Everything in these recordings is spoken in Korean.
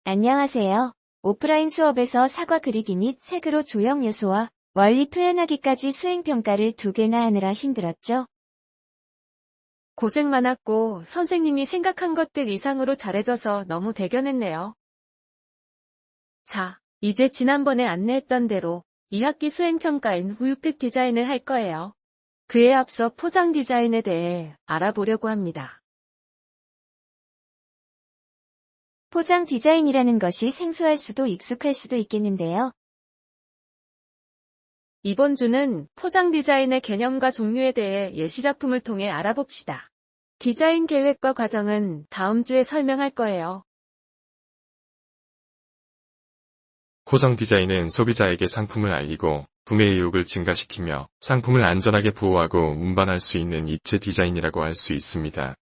안녕하세요. 오프라인 수업에서 사과 그리기 및 색으로 조형 요소와 원리 표현하기까지 수행평가를 2개나 하느라 힘들었죠? 고생 많았고 선생님이 생각한 것들 이상으로 잘해줘서 너무 대견했네요. 자, 이제 지난번에 안내했던 대로 2학기 수행평가인 우유팩 디자인을 할 거예요. 그에 앞서 포장 디자인에 대해 알아보려고 합니다. 포장 디자인이라는 것이 생소할 수도 익숙할 수도 있겠는데요. 이번 주는 포장 디자인의 개념과 종류에 대해 예시작품을 통해 알아봅시다. 디자인 계획과 과정은 다음 주에 설명할 거예요. 포장 디자인은 소비자에게 상품을 알리고 구매 의욕을 증가시키며 상품을 안전하게 보호하고 운반할 수 있는 입체 디자인이라고 할 수 있습니다.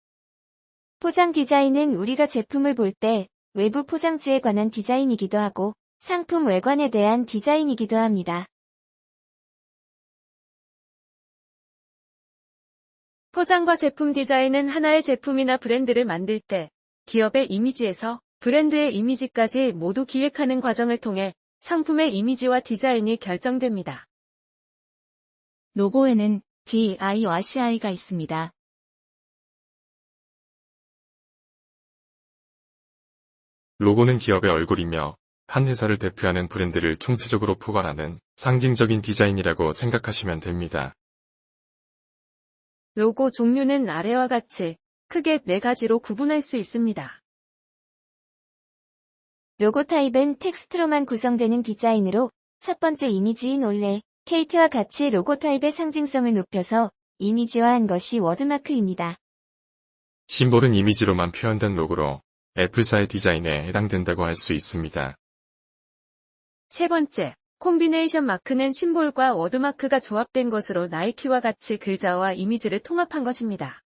포장 디자인은 우리가 제품을 볼 때 외부 포장지에 관한 디자인이기도 하고 상품 외관에 대한 디자인이기도 합니다. 포장과 제품 디자인은 하나의 제품이나 브랜드를 만들 때 기업의 이미지에서 브랜드의 이미지까지 모두 기획하는 과정을 통해 상품의 이미지와 디자인이 결정됩니다. 로고에는 BI와 CI가 있습니다. 로고는 기업의 얼굴이며 한 회사를 대표하는 브랜드를 총체적으로 포괄하는 상징적인 디자인이라고 생각하시면 됩니다. 로고 종류는 아래와 같이 크게 4가지로 구분할 수 있습니다. 로고 타입은 텍스트로만 구성되는 디자인으로 첫 번째 이미지인 올레, 케이트와 같이 로고 타입의 상징성을 높여서 이미지화한 것이 워드마크입니다. 심볼은 이미지로만 표현된 로고로 애플사의 디자인에 해당된다고 할 수 있습니다. 세 번째, 콤비네이션 마크는 심볼과 워드마크가 조합된 것으로 나이키와 같이 글자와 이미지를 통합한 것입니다.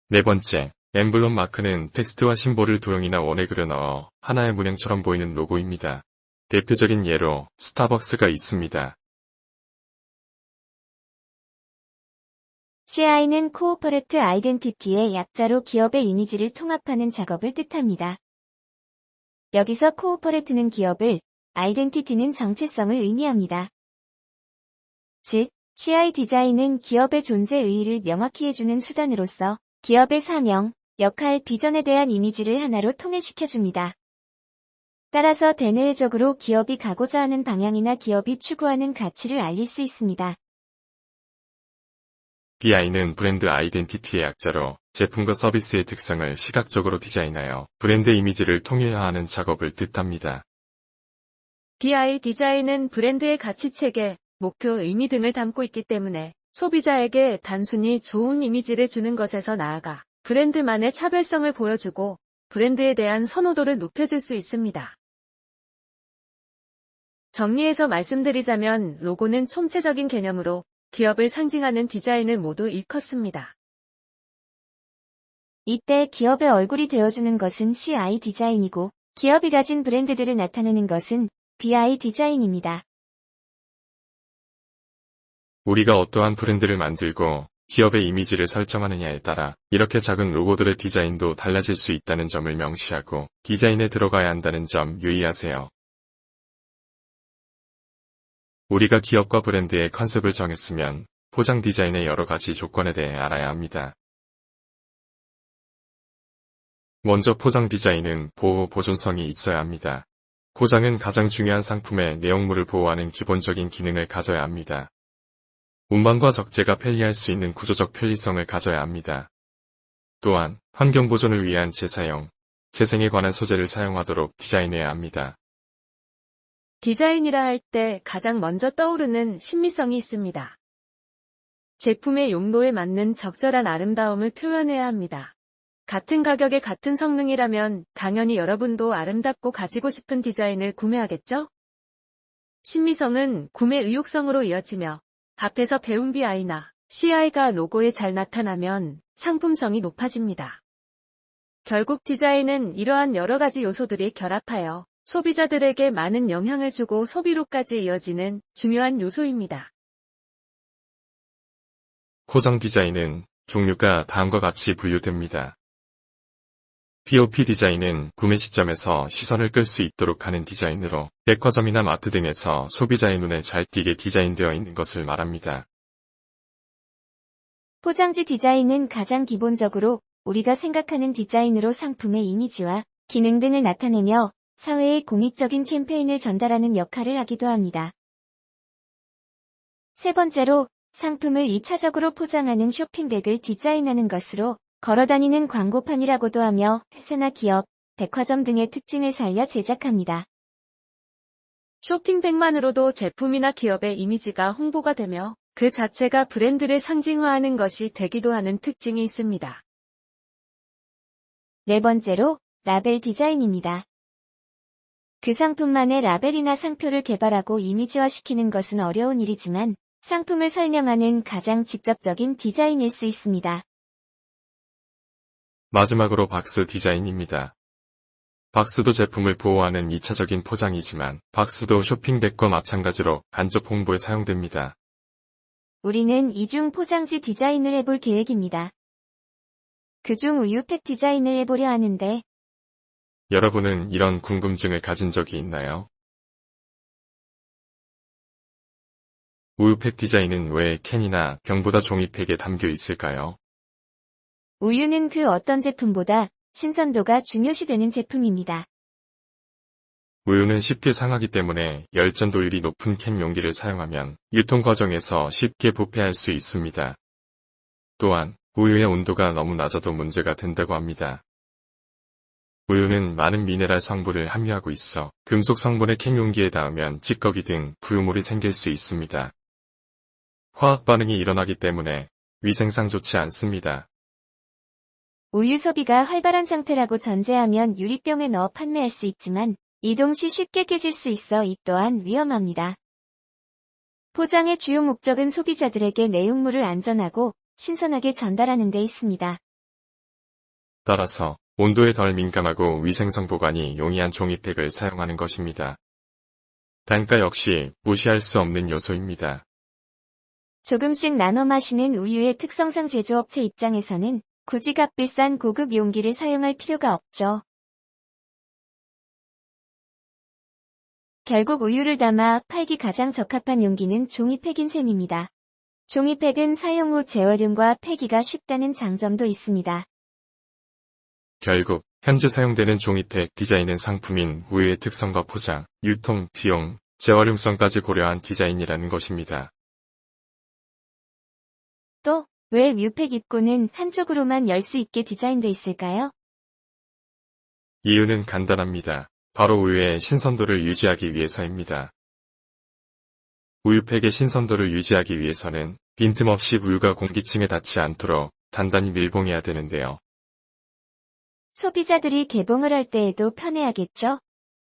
네 번째, 엠블럼 마크는 텍스트와 심볼을 도형이나 원에 그려 넣어 하나의 문양처럼 보이는 로고입니다. 대표적인 예로 스타벅스가 있습니다. CI는 코어퍼레이트 아이덴티티의 약자로 기업의 이미지를 통합하는 작업을 뜻합니다. 여기서 코어퍼레이트는 기업을, 아이덴티티는 정체성을 의미합니다. 즉, CI 디자인은 기업의 존재 의의를 명확히 해주는 수단으로서 기업의 사명, 역할, 비전에 대한 이미지를 하나로 통일시켜줍니다. 따라서 대내적으로 기업이 가고자 하는 방향이나 기업이 추구하는 가치를 알릴 수 있습니다. BI는 브랜드 아이덴티티의 약자로 제품과 서비스의 특성을 시각적으로 디자인하여 브랜드 이미지를 통일화하는 작업을 뜻합니다. BI 디자인은 브랜드의 가치체계, 목표, 의미 등을 담고 있기 때문에 소비자에게 단순히 좋은 이미지를 주는 것에서 나아가 브랜드만의 차별성을 보여주고 브랜드에 대한 선호도를 높여줄 수 있습니다. 정리해서 말씀드리자면 로고는 총체적인 개념으로 기업을 상징하는 디자인을 모두 일컫습니다. 이때 기업의 얼굴이 되어주는 것은 CI 디자인이고 기업이 가진 브랜드들을 나타내는 것은 BI 디자인입니다. 우리가 어떠한 브랜드를 만들고 기업의 이미지를 설정하느냐에 따라 이렇게 작은 로고들의 디자인도 달라질 수 있다는 점을 명시하고 디자인에 들어가야 한다는 점 유의하세요. 우리가 기업과 브랜드의 컨셉을 정했으면 포장 디자인의 여러 가지 조건에 대해 알아야 합니다. 먼저 포장 디자인은 보호 보존성이 있어야 합니다. 포장은 가장 중요한 상품의 내용물을 보호하는 기본적인 기능을 가져야 합니다. 운반과 적재가 편리할 수 있는 구조적 편리성을 가져야 합니다. 또한 환경 보존을 위한 재사용, 재생에 관한 소재를 사용하도록 디자인해야 합니다. 디자인이라 할 때 가장 먼저 떠오르는 신미성이 있습니다. 제품의 용도에 맞는 적절한 아름다움을 표현해야 합니다. 같은 가격에 같은 성능이라면 당연히 여러분도 아름답고 가지고 싶은 디자인을 구매하겠죠? 신미성은 구매 의욕성으로 이어지며 앞에서 배운 BI나 CI가 로고에 잘 나타나면 상품성이 높아집니다. 결국 디자인은 이러한 여러 가지 요소들이 결합하여 소비자들에게 많은 영향을 주고 소비로까지 이어지는 중요한 요소입니다. 포장 디자인은 종류가 다음과 같이 분류됩니다. POP 디자인은 구매 시점에서 시선을 끌 수 있도록 하는 디자인으로 백화점이나 마트 등에서 소비자의 눈에 잘 띄게 디자인되어 있는 것을 말합니다. 포장지 디자인은 가장 기본적으로 우리가 생각하는 디자인으로 상품의 이미지와 기능 등을 나타내며 사회에 공익적인 캠페인을 전달하는 역할을 하기도 합니다. 세 번째로, 상품을 2차적으로 포장하는 쇼핑백을 디자인하는 것으로 걸어다니는 광고판이라고도 하며 회사나 기업, 백화점 등의 특징을 살려 제작합니다. 쇼핑백만으로도 제품이나 기업의 이미지가 홍보가 되며 그 자체가 브랜드를 상징화하는 것이 되기도 하는 특징이 있습니다. 네 번째로, 라벨 디자인입니다. 그 상품만의 라벨이나 상표를 개발하고 이미지화시키는 것은 어려운 일이지만 상품을 설명하는 가장 직접적인 디자인일 수 있습니다. 마지막으로 박스 디자인입니다. 박스도 제품을 보호하는 2차적인 포장이지만 박스도 쇼핑백과 마찬가지로 간접 홍보에 사용됩니다. 우리는 이중 포장지 디자인을 해볼 계획입니다. 그중 우유팩 디자인을 해보려 하는데 여러분은 이런 궁금증을 가진 적이 있나요? 우유팩 디자인은 왜 캔이나 병보다 종이팩에 담겨 있을까요? 우유는 그 어떤 제품보다 신선도가 중요시되는 제품입니다. 우유는 쉽게 상하기 때문에 열전도율이 높은 캔 용기를 사용하면 유통 과정에서 쉽게 부패할 수 있습니다. 또한 우유의 온도가 너무 낮아도 문제가 된다고 합니다. 우유는 많은 미네랄 성분을 함유하고 있어 금속 성분의 캔 용기에 닿으면 찌꺼기 등 부유물이 생길 수 있습니다. 화학 반응이 일어나기 때문에 위생상 좋지 않습니다. 우유 소비가 활발한 상태라고 전제하면 유리병에 넣어 판매할 수 있지만 이동 시 쉽게 깨질 수 있어 이 또한 위험합니다. 포장의 주요 목적은 소비자들에게 내용물을 안전하고 신선하게 전달하는 데 있습니다. 따라서 온도에 덜 민감하고 위생성 보관이 용이한 종이팩을 사용하는 것입니다. 단가 역시 무시할 수 없는 요소입니다. 조금씩 나눠 마시는 우유의 특성상 제조업체 입장에서는 굳이 값비싼 고급 용기를 사용할 필요가 없죠. 결국 우유를 담아 팔기 가장 적합한 용기는 종이팩인 셈입니다. 종이팩은 사용 후 재활용과 폐기가 쉽다는 장점도 있습니다. 결국 현재 사용되는 종이팩 디자인은 상품인 우유의 특성과 포장, 유통, 비용, 재활용성까지 고려한 디자인이라는 것입니다. 또, 왜 우유팩 입구는 한쪽으로만 열 수 있게 디자인돼 있을까요? 이유는 간단합니다. 바로 우유의 신선도를 유지하기 위해서입니다. 우유팩의 신선도를 유지하기 위해서는 빈틈없이 우유가 공기층에 닿지 않도록 단단히 밀봉해야 되는데요. 소비자들이 개봉을 할 때에도 편해야겠죠?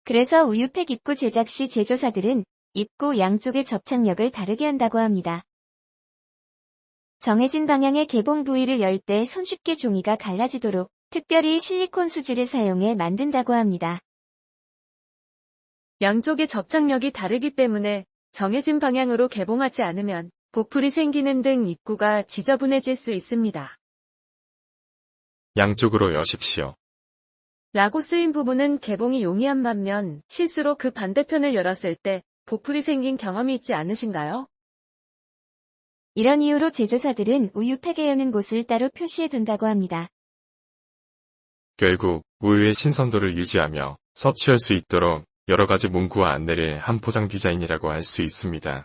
그래서 우유팩 입구 제작 시 제조사들은 입구 양쪽의 접착력을 다르게 한다고 합니다. 정해진 방향의 개봉 부위를 열 때 손쉽게 종이가 갈라지도록 특별히 실리콘 수지를 사용해 만든다고 합니다. 양쪽의 접착력이 다르기 때문에 정해진 방향으로 개봉하지 않으면 보풀이 생기는 등 입구가 지저분해질 수 있습니다. 양쪽으로 여십시오. 라고 쓰인 부분은 개봉이 용이한 반면 실수로 그 반대편을 열었을 때 보풀이 생긴 경험이 있지 않으신가요? 이런 이유로 제조사들은 우유팩에 여는 곳을 따로 표시해 둔다고 합니다. 결국 우유의 신선도를 유지하며 섭취할 수 있도록 여러 가지 문구와 안내를 한 포장 디자인이라고 할 수 있습니다.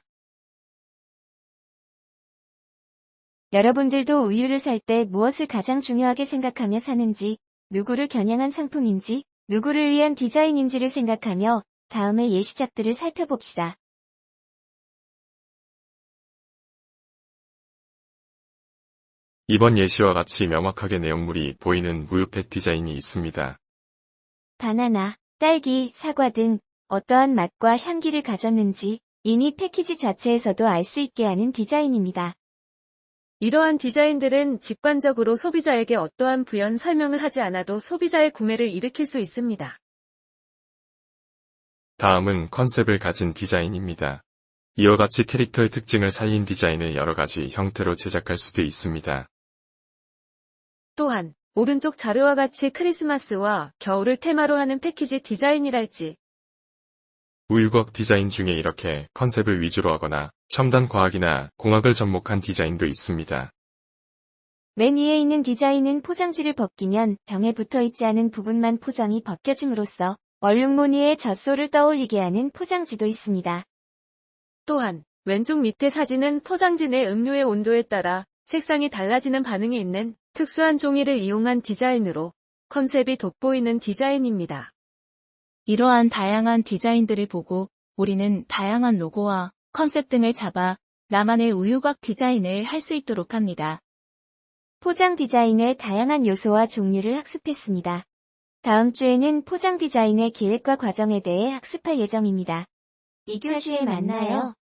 여러분들도 우유를 살 때 무엇을 가장 중요하게 생각하며 사는지, 누구를 겨냥한 상품인지, 누구를 위한 디자인인지를 생각하며 다음의 예시작들을 살펴봅시다. 이번 예시와 같이 명확하게 내용물이 보이는 우유팩 디자인이 있습니다. 바나나, 딸기, 사과 등 어떠한 맛과 향기를 가졌는지 이미 패키지 자체에서도 알 수 있게 하는 디자인입니다. 이러한 디자인들은 직관적으로 소비자에게 어떠한 부연 설명을 하지 않아도 소비자의 구매를 일으킬 수 있습니다. 다음은 컨셉을 가진 디자인입니다. 이와 같이 캐릭터의 특징을 살린 디자인을 여러 가지 형태로 제작할 수도 있습니다. 또한 오른쪽 자료와 같이 크리스마스와 겨울을 테마로 하는 패키지 디자인이랄지. 우유곽 디자인 중에 이렇게 컨셉을 위주로 하거나 첨단 과학이나 공학을 접목한 디자인도 있습니다. 맨 위에 있는 디자인은 포장지를 벗기면 병에 붙어있지 않은 부분만 포장이 벗겨짐으로써 얼룩 무늬의 젖소를 떠올리게 하는 포장지도 있습니다. 또한 왼쪽 밑에 사진은 포장지 내 음료의 온도에 따라 색상이 달라지는 반응이 있는 특수한 종이를 이용한 디자인으로 컨셉이 돋보이는 디자인입니다. 이러한 다양한 디자인들을 보고 우리는 다양한 로고와 컨셉 등을 잡아 나만의 우유곽 디자인을 할 수 있도록 합니다. 포장 디자인의 다양한 요소와 종류를 학습했습니다. 다음 주에는 포장 디자인의 계획과 과정에 대해 학습할 예정입니다. 2교시에 만나요.